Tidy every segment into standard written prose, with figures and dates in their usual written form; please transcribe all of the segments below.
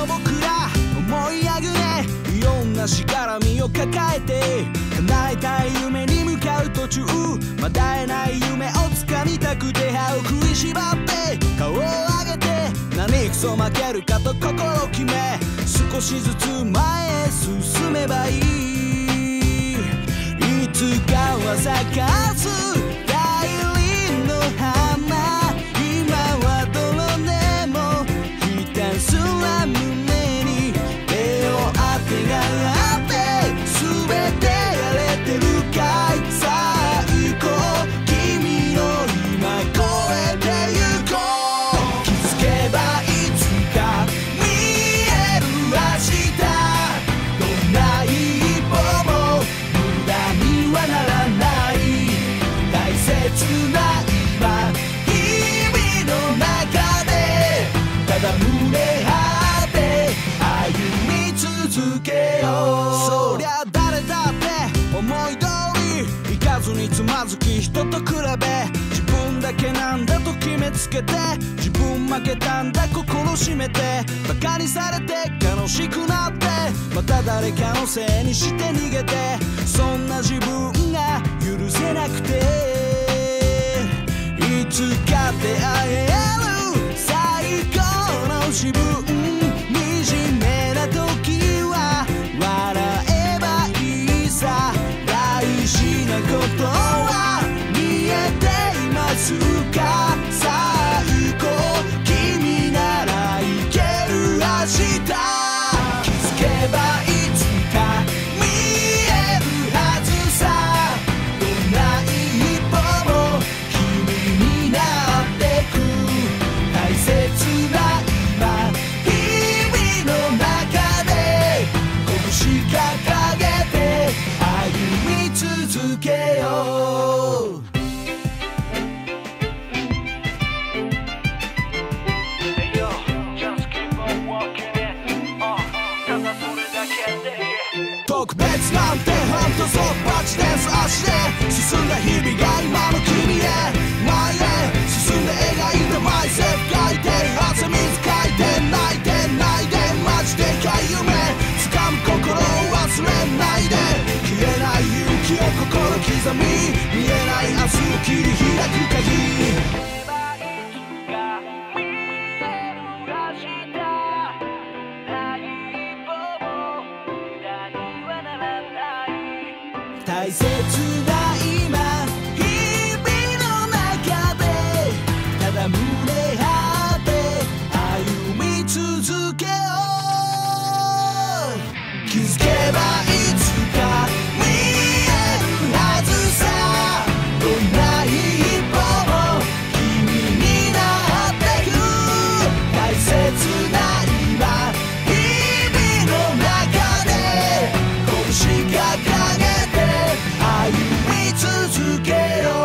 僕ら思いあぐね、いろんなしがらみを抱えて叶えたい夢に向かう途中、まだ会えない夢を掴みたくて歯を食いしばって顔を上げて、何くそ負けるかと心を決め、少しずつ前へ進めばいい。いつかは咲かす大輪の花、今は泥でもひたすら胸に手をあてがって全てやれてるかい。さあ行こう、君の今越えてゆこう。気づけばいつか見える明日、どんな一歩も無駄にはならない。大切な今、日々の中でただ胸張って歩み続けよう。そりゃ誰だって思い通りいかずにつまずき、人と比べ自分だけなんだと決めつけて、自分負けたんだ心閉めて、バカにされて悲しくなって、また誰かのせいにして逃げて、そんな自分が許せなくて、いつか出会える最高の自分、惨めな時は笑えばいいさ。大事なことは見えていますか。さあ行こう、君ならいける明日。気づけばいつか見えるはずさ、どんな一歩も君になってく。大切な今、日々の中で拳掲げて歩み続けよう。特別なんてほんとそっぱちです。足で進んだ日々が今の君へ前へ進んで描いたマイセルフ回転、汗水かいて泣いてないでマジでかい夢掴む心を忘れないで、消えない勇気を心刻み、見えない明日を切り開く鍵。大切な今、日々の中でただ胸張って歩み続けよう。気づけばいつか見えるはずさ、どんな一歩も君になってく。大切な今、日々の中で拳掲げ歩み続けよう。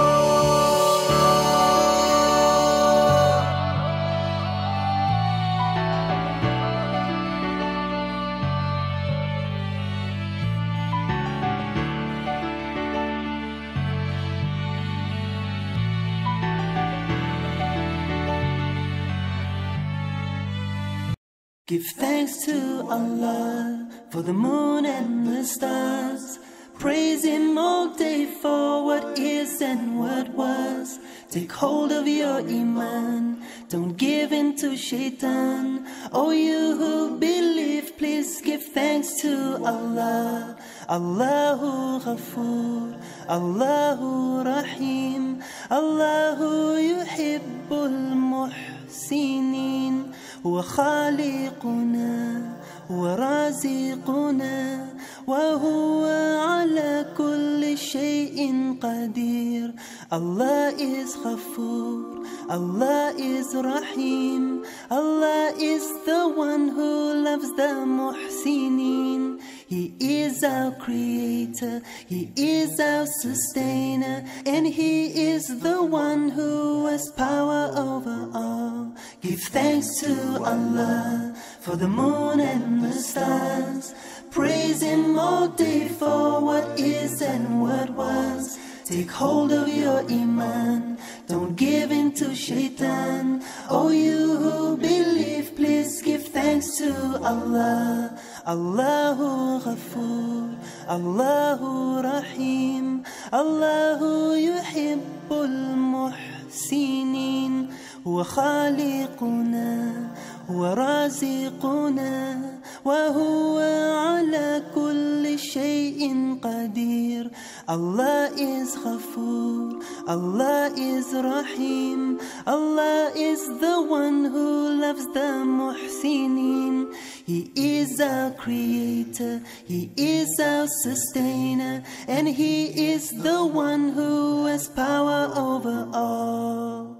Give thanks to Allah for the moon and the stars. Praise Him all day for what is and what was. Take hold of your iman, don't give in to shaitan. Oh, you who believe, please give thanks to Allah. Allahu Ghafoor, Allahu Rahim, Allahu yuhibbul muhsinin. هو خالقنا ورازقنا وهو على كل شيء قدير. Allah is Ghafoor, Allah is Rahim, Allah is the one who loves the Muhsinin. He is our creator, He is our sustainer, and He is the one who has power over all. Give thanks to Allah for the moon and the stars. Praise Him all day for what is and what was. Take hold of your iman, don't give in to shaitan. Oh, you who believe, please give thanks to Allah. Allahu Ghafur, Allahu Rahim, Allahu yuhibbul muhsinin. Huwa khaliquna, huwa raziquna, wa huwa ala kulli shay'in qadir. Allah is Ghafur, Allah is Rahim, Allah is the one who loves the muhsinin. He is our creator, He is our sustainer, and He is the one who has power over all.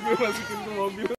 Gue masukin ke mobil.